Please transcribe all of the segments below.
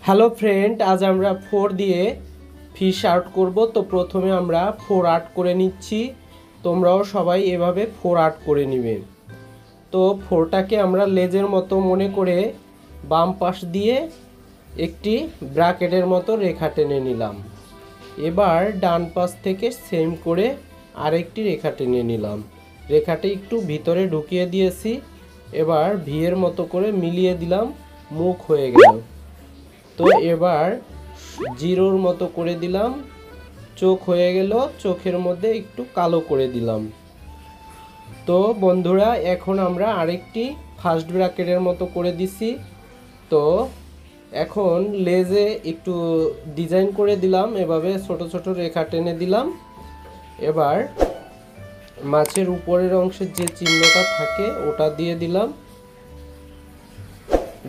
Hello friend, আজ আমরা 4 দিয়ে ফিশ আর্ট করব। তো প্রথমে আমরা 4 আর্ট করে নিচ্ছি। তোমরাও সবাই এভাবে 4 আর্ট করে নিবে। তো 4টাকে আমরা লেজের মতো মনে করে বাম পাশ দিয়ে একটি ব্র্যাকেটের মতো রেখা টেনে নিলাম। এবার ডান পাশ থেকে সেম করে আরেকটি রেখা টেনে নিলাম। রেখাটি একটু ভিতরে ঢুকিয়ে দিয়েছি। এবার ভিয়ের মতো করে মিলিয়ে দিলাম, মুখ হয়ে গেল। তো এবার জিরোর মতো করে দিলাম, চোখ হয়ে গেল, চোখের মধ্যে একটু কালো করে দিলাম। তো বন্ধুরা, এখন আমরা আরেকটি ফার্স্ট ব্র্যাকেটের মতো করে দিছি। তো এখন লেজে একটু ডিজাইন করে দিলাম, এভাবে ছোট ছোট রেখা টেনে দিলাম। এবার মাছের উপরের অংশের যে চিহ্নটা থাকে ওটা দিয়ে দিলাম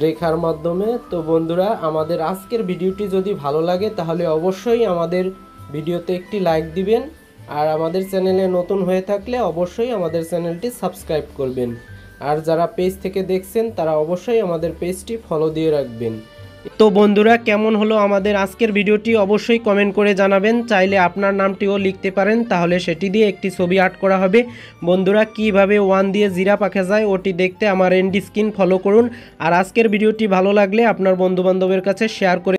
রেখার মাধ্যমে। তো বন্ধুরা, আমাদের আজকের ভিডিওটি যদি ভালো লাগে তাহলে অবশ্যই আমাদের ভিডিওতে একটি লাইক দিবেন, আর আমাদের চ্যানেলে নতুন হয়ে থাকলে অবশ্যই আমাদের চ্যানেলটি সাবস্ক্রাইব করবেন। আর যারা পেজ থেকে দেখছেন তারা অবশ্যই আমাদের পেজটি ফলো দিয়ে রাখবেন। তো বন্ধুরা, কেমন হলো আমাদের আজকের ভিডিওটি অবশ্যই কমেন্ট করে জানাবেন। চাইলে আপনার নামটিও লিখতে পারেন, তাহলে সেটি দিয়ে একটি ছবি আর্ট করা হবে। বন্ধুরা, কিভাবে 1 দিয়ে জিরাফ আঁকা যায় ওটি দেখতে আমার এন্ড স্ক্রিন ফলো করুন। আর আজকের ভিডিওটি ভালো লাগলে আপনার বন্ধুবান্ধবের কাছে শেয়ার করে